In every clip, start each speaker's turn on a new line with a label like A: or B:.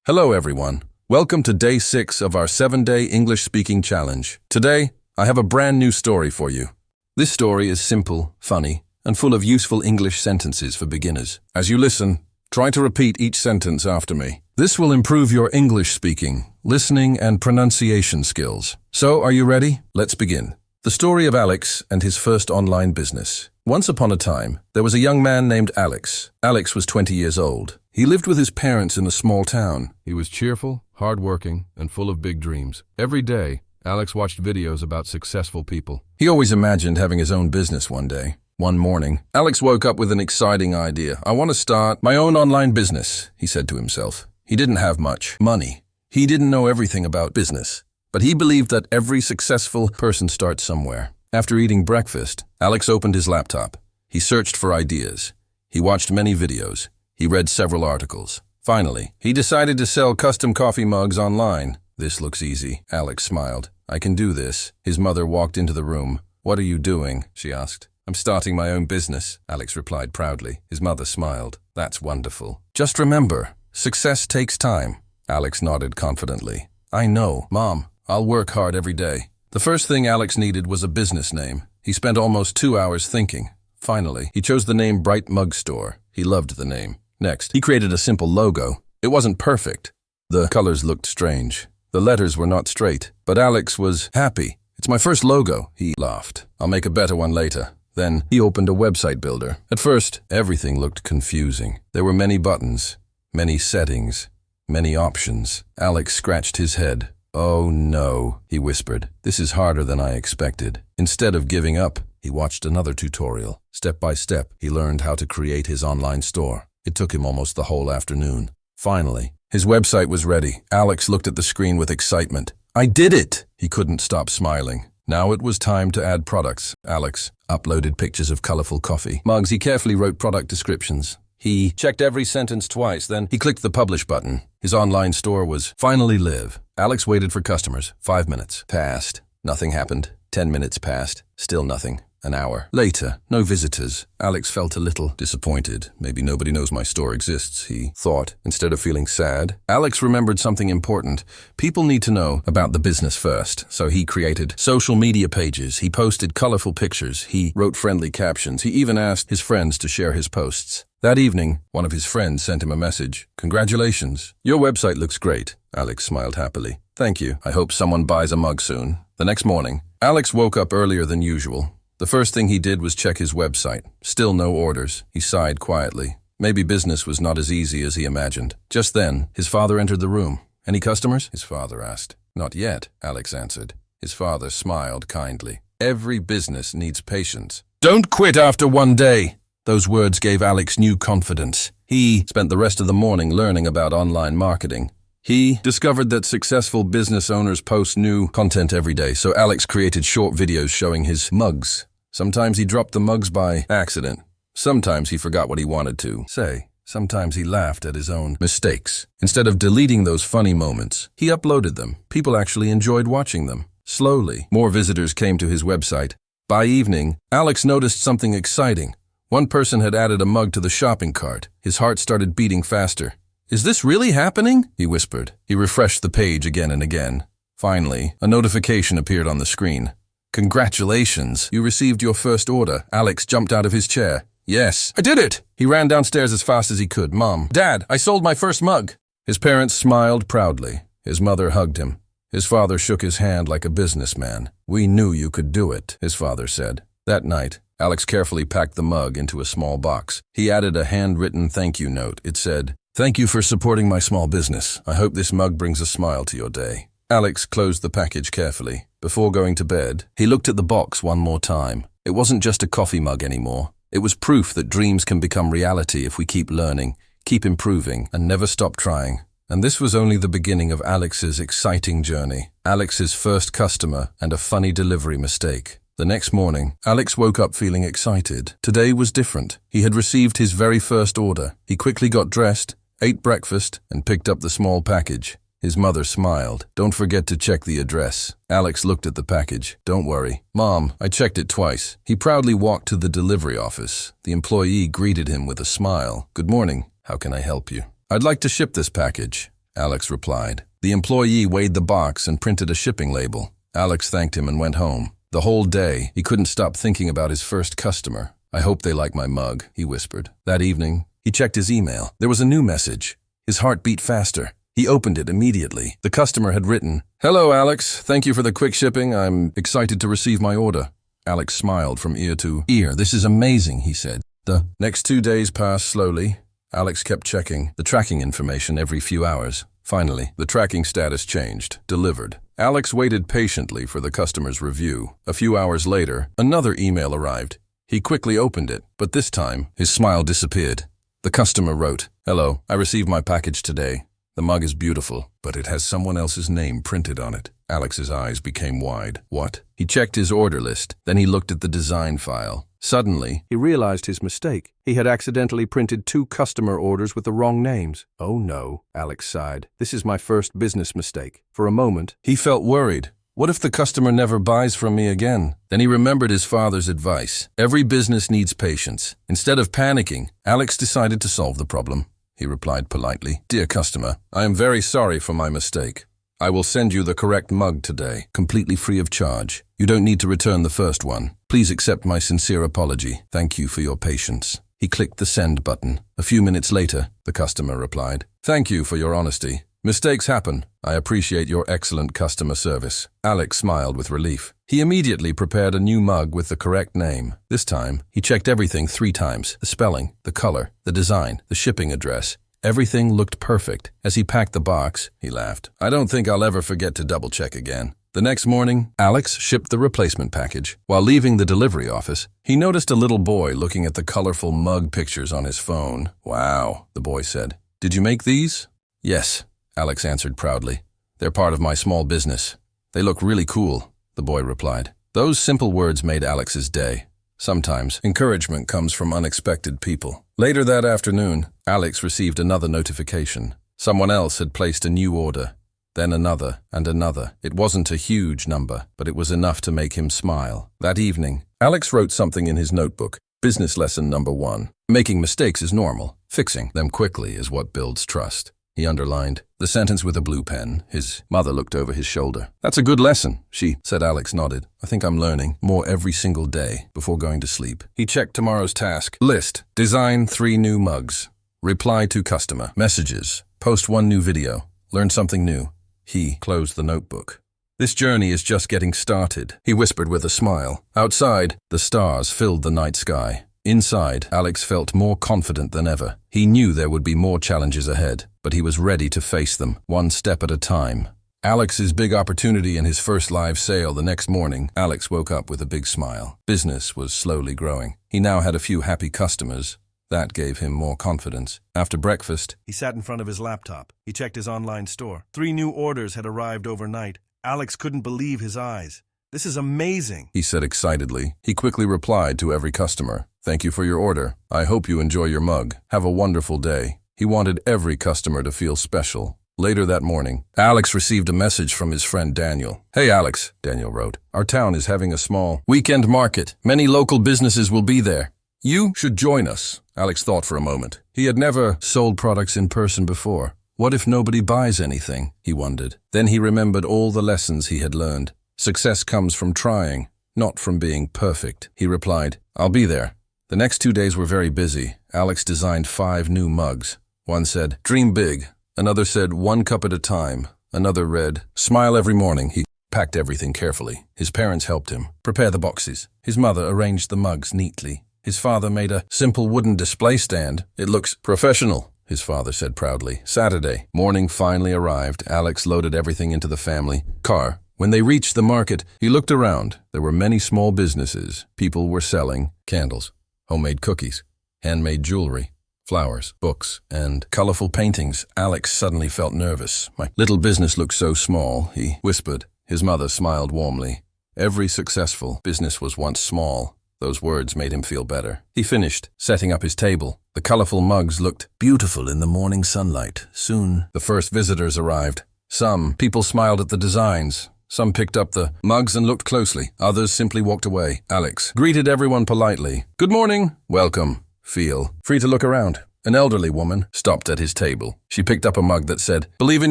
A: Hello everyone. Welcome to day 6 of our 7-day English speaking challenge. Today, I have a brand new story for you. This story is simple, funny, and full of useful English sentences for beginners. As you listen, try to repeat each sentence after me. This will improve your English speaking, listening, and pronunciation skills. So, are you ready? Let's begin. The story of Alex and his first online business. Once upon a time, there was a young man named Alex. Alex was 20 years old. He lived with his parents in a small town. He was cheerful, hardworking, and full of big dreams. Every day, Alex watched videos about successful people. He always imagined having his own business one day. One morning, Alex woke up with an exciting idea. I want to start my own online business, he said to himself. He didn't have much money. He didn't know everything about business. But he believed that every successful person starts somewhere. After eating breakfast, Alex opened his laptop. He searched for ideas. He watched many videos. He read several articles. Finally, he decided to sell custom coffee mugs online. This looks easy, Alex smiled. I can do this. His mother walked into the room. What are you doing? She asked. I'm starting my own business, Alex replied proudly. His mother smiled. That's wonderful. Just remember, success takes time. Alex nodded confidently. I know, Mom. I'll work hard every day. The first thing Alex needed was a business name. He spent almost 2 hours thinking. Finally, he chose the name Bright Mug Store. He loved the name. Next, he created a simple logo. It wasn't perfect. The colors looked strange. The letters were not straight. But Alex was happy. It's my first logo, he laughed. I'll make a better one later. Then, he opened a website builder. At first, everything looked confusing. There were many buttons, many settings, many options. Alex scratched his head. Oh no, he whispered. This is harder than I expected. Instead of giving up, he watched another tutorial. Step by step, he learned how to create his online store. It took him almost the whole afternoon. Finally, his website was ready. Alex looked at the screen with excitement. I did it! He couldn't stop smiling. Now it was time to add products. Alex uploaded pictures of colorful coffee mugs. He carefully wrote product descriptions. He checked every sentence twice, then he clicked the publish button. His online store was finally live. Alex waited for customers. 5 minutes passed. Nothing happened. 10 minutes passed. Still nothing. An hour later, no visitors. Alex felt a little disappointed. Maybe nobody knows my store exists, he thought. Instead of feeling sad, Alex remembered something important. People need to know about the business first. So he created social media pages. He posted colorful pictures. He wrote friendly captions. He even asked his friends to share his posts. That evening, one of his friends sent him a message. Congratulations. Your website looks great. Alex smiled happily. Thank you. I hope someone buys a mug soon. The next morning, Alex woke up earlier than usual. The first thing he did was check his website. Still no orders. He sighed quietly. Maybe business was not as easy as he imagined. Just then, his father entered the room. Any customers? His father asked. Not yet, Alex answered. His father smiled kindly. Every business needs patience. Don't quit after one day. Those words gave Alex new confidence. He spent the rest of the morning learning about online marketing. He discovered that successful business owners post new content every day, so Alex created short videos showing his mugs. Sometimes he dropped the mugs by accident. Sometimes he forgot what he wanted to say. Sometimes he laughed at his own mistakes. Instead of deleting those funny moments, he uploaded them. People actually enjoyed watching them. Slowly, more visitors came to his website. By evening, Alex noticed something exciting. One person had added a mug to the shopping cart. His heart started beating faster. Is this really happening? He whispered. He refreshed the page again and again. Finally, a notification appeared on the screen. Congratulations, you received your first order. Alex jumped out of his chair. Yes, I did it! He ran downstairs as fast as he could. Mom, Dad, I sold my first mug. His parents smiled proudly. His mother hugged him. His father shook his hand like a businessman. We knew you could do it, his father said. That night, Alex carefully packed the mug into a small box. He added a handwritten thank you note. It said, Thank you for supporting my small business. I hope this mug brings a smile to your day. Alex closed the package carefully. Before going to bed, he looked at the box one more time. It wasn't just a coffee mug anymore. It was proof that dreams can become reality if we keep learning, keep improving, and never stop trying. And this was only the beginning of Alex's exciting journey. Alex's first customer and a funny delivery mistake. The next morning, Alex woke up feeling excited. Today was different. He had received his very first order. He quickly got dressed, ate breakfast, and picked up the small package. His mother smiled. Don't forget to check the address. Alex looked at the package. Don't worry. Mom, I checked it twice. He proudly walked to the delivery office. The employee greeted him with a smile. Good morning. How can I help you? I'd like to ship this package. Alex replied. The employee weighed the box and printed a shipping label. Alex thanked him and went home. The whole day, he couldn't stop thinking about his first customer. I hope they like my mug, he whispered. That evening, he checked his email. There was a new message. His heart beat faster. He opened it immediately. The customer had written, "Hello, Alex. Thank you for the quick shipping. I'm excited to receive my order." Alex smiled from ear to ear. "This is amazing," he said. The next 2 days passed slowly. Alex kept checking the tracking information every few hours. Finally, the tracking status changed. Delivered. Alex waited patiently for the customer's review. A few hours later, another email arrived. He quickly opened it, but this time, his smile disappeared. The customer wrote, "Hello, I received my package today. The mug is beautiful, but it has someone else's name printed on it." Alex's eyes became wide. What? He checked his order list. Then he looked at the design file. Suddenly, he realized his mistake. He had accidentally printed 2 customer orders with the wrong names. "Oh no," Alex sighed. "This is my first business mistake." For a moment, he felt worried. What if the customer never buys from me again? Then he remembered his father's advice. Every business needs patience. Instead of panicking, Alex decided to solve the problem. He replied politely, "Dear customer, I am very sorry for my mistake. I will send you the correct mug today, completely free of charge. You don't need to return the first one. Please accept my sincere apology. Thank you for your patience." He clicked the send button. A few minutes later, the customer replied, "Thank you for your honesty. Mistakes happen. I appreciate your excellent customer service." Alex smiled with relief. He immediately prepared a new mug with the correct name. This time, he checked everything 3 times. The spelling, the color, the design, the shipping address. Everything looked perfect. As he packed the box, he laughed. "I don't think I'll ever forget to double-check again." The next morning, Alex shipped the replacement package. While leaving the delivery office, he noticed a little boy looking at the colorful mug pictures on his phone. "Wow," the boy said. "Did you make these?" "Yes," Alex answered proudly. "They're part of my small business. They look really cool," the boy replied. Those simple words made Alex's day. Sometimes, encouragement comes from unexpected people. Later that afternoon, Alex received another notification. Someone else had placed a new order. Then another and another. It wasn't a huge number, but it was enough to make him smile. That evening, Alex wrote something in his notebook. Business lesson number 1. Making mistakes is normal. Fixing them quickly is what builds trust. He underlined the sentence with a blue pen. His mother looked over his shoulder. "That's a good lesson," she said. Alex nodded. "I think I'm learning more every single day before going to sleep." He checked tomorrow's task list. Design 3 new mugs. Reply to customer. Messages. Post 1 new video. Learn something new. He closed the notebook. "This journey is just getting started," he whispered with a smile. Outside, the stars filled the night sky. Inside, Alex felt more confident than ever. He knew there would be more challenges ahead, but he was ready to face them, one step at a time. Alex's big opportunity in his first live sale the next morning, Alex woke up with a big smile. Business was slowly growing. He now had a few happy customers. That gave him more confidence. After breakfast, he sat in front of his laptop. He checked his online store. 3 new orders had arrived overnight. Alex couldn't believe his eyes. "This is amazing," he said excitedly. He quickly replied to every customer. "Thank you for your order. I hope you enjoy your mug. Have a wonderful day." He wanted every customer to feel special. Later that morning, Alex received a message from his friend Daniel. "Hey Alex," Daniel wrote. "Our town is having a small weekend market. Many local businesses will be there. You should join us." Alex thought for a moment. He had never sold products in person before. What if nobody buys anything? He wondered. Then he remembered all the lessons he had learned. Success comes from trying, not from being perfect. He replied, "I'll be there." The next 2 days were very busy. Alex designed 5 new mugs. One said, "Dream big." Another said, "1 cup at a time." Another read, "Smile every morning." He packed everything carefully. His parents helped him prepare the boxes. His mother arranged the mugs neatly. His father made a simple wooden display stand. "It looks professional," his father said proudly. Saturday morning finally arrived. Alex loaded everything into the family car. When they reached the market, he looked around. There were many small businesses. People were selling candles, homemade cookies, handmade jewelry, flowers, books, and colorful paintings. Alex suddenly felt nervous. "My little business looks so small," he whispered. His mother smiled warmly. Every successful business was once small. Those words made him feel better. He finished setting up his table. The colorful mugs looked beautiful in the morning sunlight. Soon, the first visitors arrived. Some people smiled at the designs. Some picked up the mugs and looked closely. Others simply walked away. Alex greeted everyone politely. "Good morning. Welcome. Feel free to look around." An elderly woman stopped at his table. She picked up a mug that said, "Believe in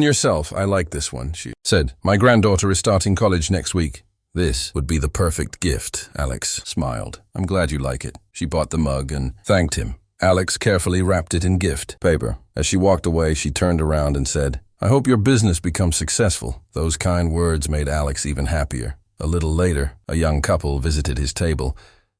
A: yourself. I like this one," she said. "My granddaughter is starting college next week." "This would be the perfect gift," Alex smiled. "I'm glad you like it." She bought the mug and thanked him. Alex carefully wrapped it in gift paper. As she walked away, she turned around and said, "I hope your business becomes successful." Those kind words made Alex even happier. A little later, a young couple visited his table.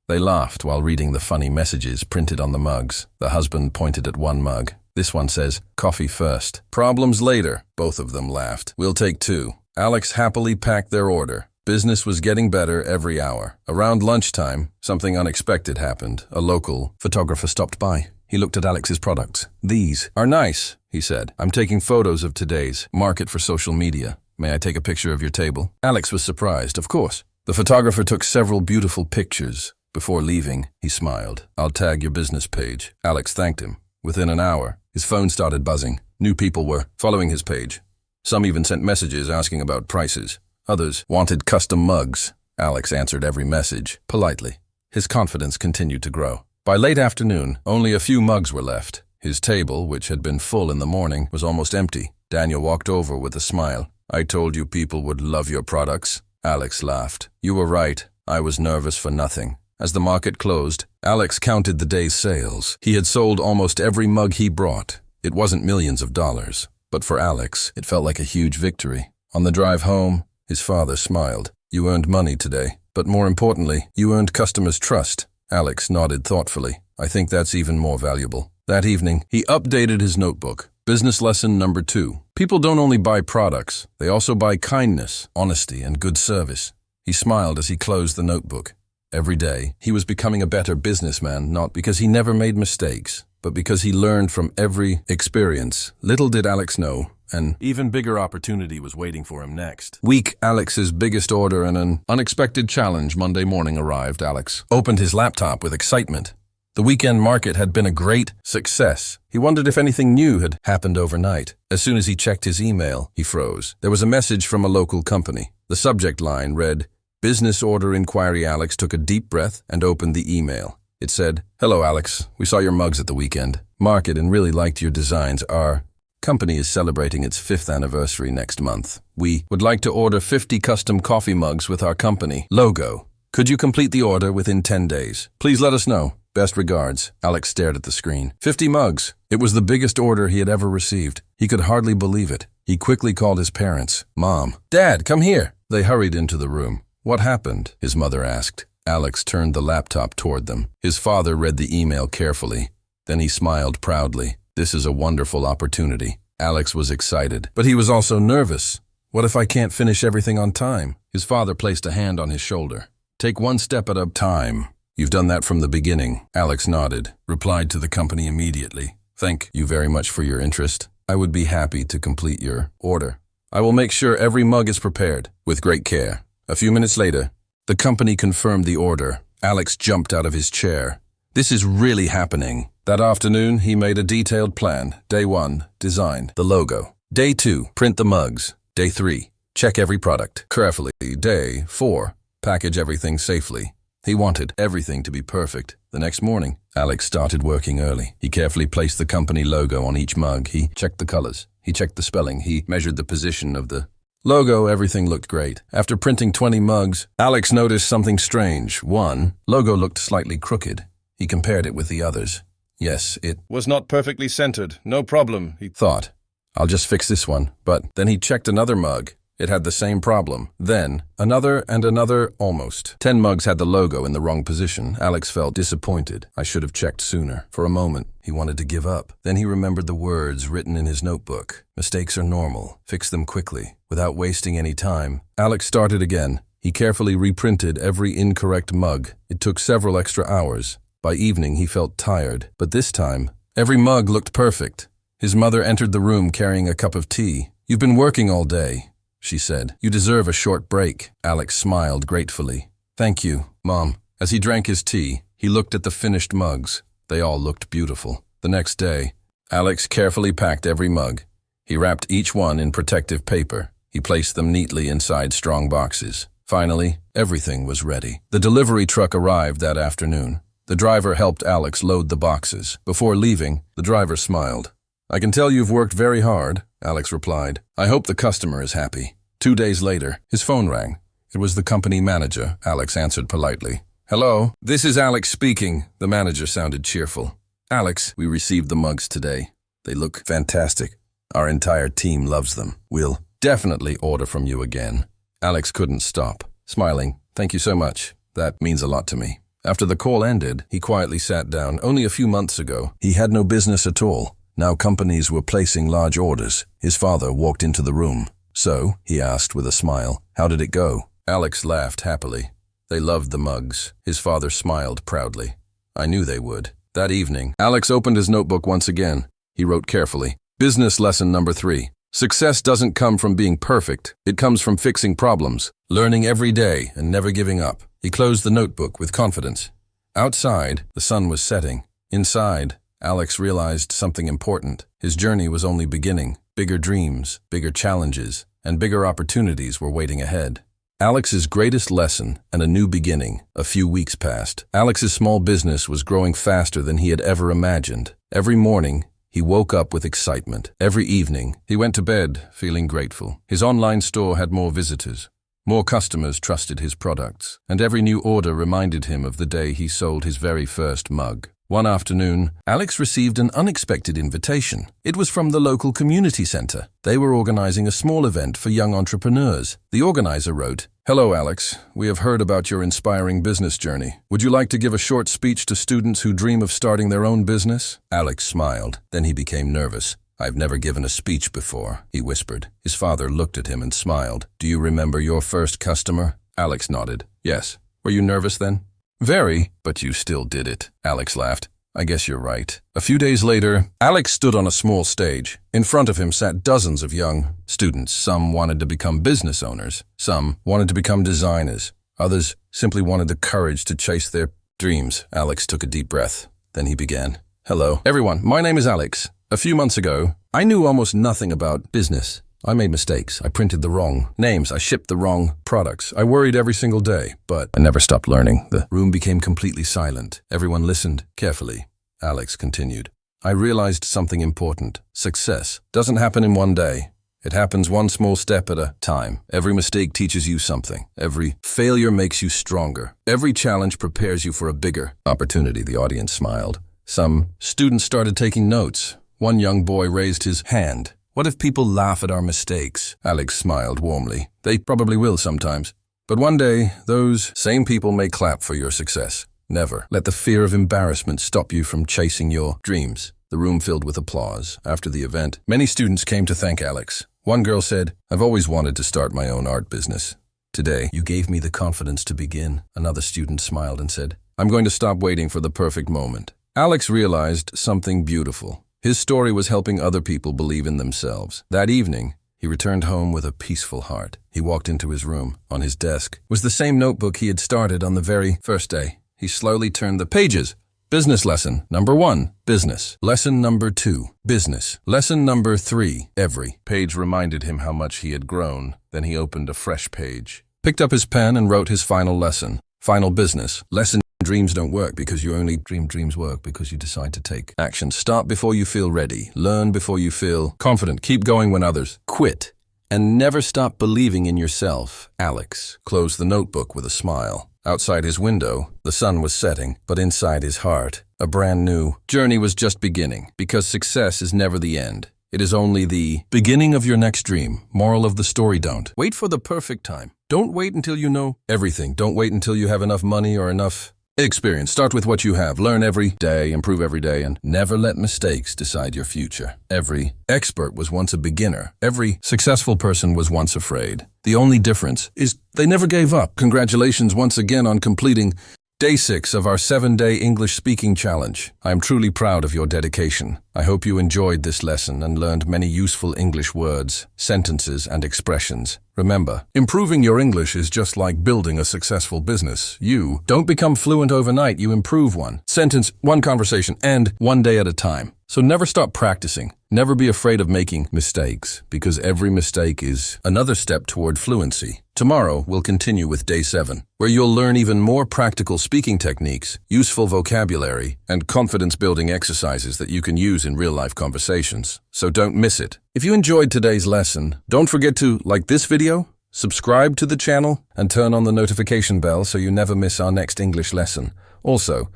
A: They laughed while reading the funny messages printed on the mugs. The husband pointed at one mug. This one says, "Coffee first, problems later." Both of them laughed. "We'll take two." Alex happily packed their order. Business was getting better every hour. Around lunchtime, something unexpected happened. A local photographer stopped by. He looked at Alex's products. "These are nice," he said. "I'm taking photos of today's market for social media. May I take a picture of your table?" Alex was surprised. "Of course." The photographer took several beautiful pictures. Before leaving, he smiled. "I'll tag your business page." Alex thanked him. Within an hour, his phone started buzzing. New people were following his page. Some even sent messages asking about prices. Others wanted custom mugs. Alex answered every message, politely. His confidence continued to grow. By late afternoon, only a few mugs were left. His table, which had been full in the morning, was almost empty. Daniel walked over with a smile. "I told you people would love your products." Alex laughed. "You were right. I was nervous for nothing." As the market closed, Alex counted the day's sales. He had sold almost every mug he brought. It wasn't millions of dollars, but for Alex, it felt like a huge victory. On the drive home, his father smiled. "You earned money today, but more importantly, you earned customers' trust." Alex nodded thoughtfully. "I think that's even more valuable." That evening, he updated his notebook. Business lesson number 2. People don't only buy products, they also buy kindness, honesty, and good service. He smiled as he closed the notebook. Every day, he was becoming a better businessman, not because he never made mistakes, but because he learned from every experience. Little did Alex know, an even bigger opportunity was waiting for him next. Alex's biggest order and an unexpected challenge Monday morning arrived. Alex opened his laptop with excitement. The weekend market had been a great success. He wondered if anything new had happened overnight. As soon as he checked his email, he froze. There was a message from a local company. The subject line read, "Business order inquiry." Alex took a deep breath and opened the email. It said, "Hello, Alex. We saw your mugs at the weekend market and really liked your designs. Our company is celebrating its 5th anniversary next month. We would like to order 50 custom coffee mugs with our company logo. Could you complete the order within 10 days? Please let us know. Best regards." Alex stared at the screen. 50 mugs. It was the biggest order he had ever received. He could hardly believe it. He quickly called his parents. "Mom, Dad, come here." They hurried into the room. "What happened?" his mother asked. Alex turned the laptop toward them. His father read the email carefully. Then he smiled proudly. "This is a wonderful opportunity." Alex was excited, but he was also nervous. "What if I can't finish everything on time?" His father placed a hand on his shoulder. "Take one step at a time. You've done that from the beginning." Alex nodded, replied to the company immediately. "Thank you very much for your interest. I would be happy to complete your order. I will make sure every mug is prepared with great care." A few minutes later, the company confirmed the order. Alex jumped out of his chair. This is really happening. That afternoon, he made a detailed plan. Day 1, design the logo. Day 2, print the mugs. Day 3, check every product carefully. Day 4, package everything safely. He wanted everything to be perfect. The next morning, Alex started working early. He carefully placed the company logo on each mug. He checked the colors. He checked the spelling. He measured the position of the logo. Everything looked great. After printing 20 mugs, Alex noticed something strange. One, logo looked slightly crooked. He compared it with the others. Yes, it was not perfectly centered. No problem, he thought. I'll just fix this one. But then he checked another mug. It had the same problem. Then, another and another, almost. 10 mugs had the logo in the wrong position. Alex felt disappointed. I should have checked sooner. For a moment, he wanted to give up. Then he remembered the words written in his notebook. Mistakes are normal. Fix them quickly. Without wasting any time, Alex started again. He carefully reprinted every incorrect mug. It took several extra hours. By evening, he felt tired. But this time, every mug looked perfect. His mother entered the room carrying a cup of tea. "You've been working all day," she said. "You deserve a short break." Alex smiled gratefully. "Thank you, Mom." As he drank his tea, he looked at the finished mugs. They all looked beautiful. The next day, Alex carefully packed every mug. He wrapped each one in protective paper. He placed them neatly inside strong boxes. Finally, everything was ready. The delivery truck arrived that afternoon. The driver helped Alex load the boxes. Before leaving, the driver smiled. "I can tell you've worked very hard," Alex replied. "I hope the customer is happy." 2 days later, his phone rang. It was the company manager. Alex answered politely. "Hello, this is Alex speaking." The manager sounded cheerful. "Alex, we received the mugs today. They look fantastic. Our entire team loves them. We'll definitely order from you again." Alex couldn't stop, smiling. "Thank you so much. That means a lot to me." After the call ended, he quietly sat down. Only a few months ago, he had no business at all. Now companies were placing large orders. His father walked into the room. "So," he asked with a smile, "how did it go?" Alex laughed happily. They loved the mugs. His father smiled proudly. "I knew they would." That evening, Alex opened his notebook once again. He wrote carefully. Business lesson number 3. Success doesn't come from being perfect. It comes from fixing problems, learning every day, and never giving up. He closed the notebook with confidence. Outside, the sun was setting. Inside, Alex realized something important. His journey was only beginning. Bigger dreams, bigger challenges, and bigger opportunities were waiting ahead. Alex's greatest lesson and a new beginning. A few weeks passed. Alex's small business was growing faster than he had ever imagined. Every morning, he woke up with excitement. Every evening, he went to bed feeling grateful. His online store had more visitors. More customers trusted his products, and every new order reminded him of the day he sold his very first mug. One afternoon, Alex received an unexpected invitation. It was from the local community center. They were organizing a small event for young entrepreneurs. The organizer wrote, "Hello, Alex. We have heard about your inspiring business journey. Would you like to give a short speech to students who dream of starting their own business?" Alex smiled. Then he became nervous. "I've never given a speech before," he whispered. His father looked at him and smiled. "Do you remember your first customer?" Alex nodded. "Yes. Were you nervous then?" "Very, but you still did it." Alex laughed. "I guess you're right." A few days later, Alex stood on a small stage. In front of him sat dozens of young students. Some wanted to become business owners. Some wanted to become designers. Others simply wanted the courage to chase their dreams. Alex took a deep breath. Then he began. "Hello, everyone. My name is Alex. A few months ago, I knew almost nothing about business. I made mistakes. I printed the wrong names. I shipped the wrong products. I worried every single day, but I never stopped learning." The room became completely silent. Everyone listened carefully. Alex continued. "I realized something important. Success doesn't happen in one day. It happens one small step at a time. Every mistake teaches you something. Every failure makes you stronger. Every challenge prepares you for a bigger opportunity." The audience smiled. Some students started taking notes. One young boy raised his hand. "What if people laugh at our mistakes?" Alex smiled warmly. "They probably will sometimes. But one day, those same people may clap for your success. Never let the fear of embarrassment stop you from chasing your dreams." The room filled with applause. After the event, many students came to thank Alex. One girl said, "I've always wanted to start my own art business. Today, you gave me the confidence to begin." Another student smiled and said, "I'm going to stop waiting for the perfect moment." Alex realized something beautiful. His story was helping other people believe in themselves. That evening, he returned home with a peaceful heart. He walked into his room. On his desk was the same notebook he had started on the very first day. He slowly turned the pages. Business lesson number 1, business. Lesson number 2, business. Lesson number 3, every page reminded him how much he had grown. Then he opened a fresh page, picked up his pen and wrote his final lesson. Final business. Lesson: dreams don't work because you only dream. Dreams work because you decide to take action. Start before you feel ready. Learn before you feel confident. Keep going when others quit. And never stop believing in yourself. Alex closed the notebook with a smile. Outside his window, the sun was setting, but inside his heart, a brand new journey was just beginning. Because success is never the end. It is only the beginning of your next dream. Moral of the story: don't wait for the perfect time. Don't wait until you know everything. Don't wait until you have enough money or enough experience. Start with what you have. Learn every day, improve every day, and never let mistakes decide your future. Every expert was once a beginner. Every successful person was once afraid. The only difference is they never gave up. Congratulations once again on completing Day 6 of our 7-day English speaking challenge. I am truly proud of your dedication. I hope you enjoyed this lesson and learned many useful English words, sentences, and expressions. Remember, improving your English is just like building a successful business. You don't become fluent overnight, you improve one sentence, one conversation, and one day at a time. So never stop practicing. Never be afraid of making mistakes, because every mistake is another step toward fluency. Tomorrow, we'll continue with Day 7, where you'll learn even more practical speaking techniques, useful vocabulary, and confidence-building exercises that you can use in real-life conversations. So don't miss it. If you enjoyed today's lesson, don't forget to like this video, subscribe to the channel, and turn on the notification bell so you never miss our next English lesson. Also,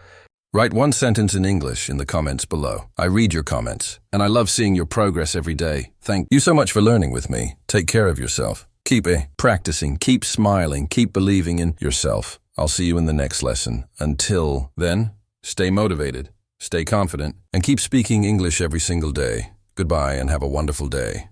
A: write one sentence in English in the comments below. I read your comments, and I love seeing your progress every day. Thank you so much for learning with me. Take care of yourself. Keep practicing, keep smiling, keep believing in yourself. I'll see you in the next lesson. Until then, stay motivated, stay confident, and keep speaking English every single day. Goodbye and have a wonderful day.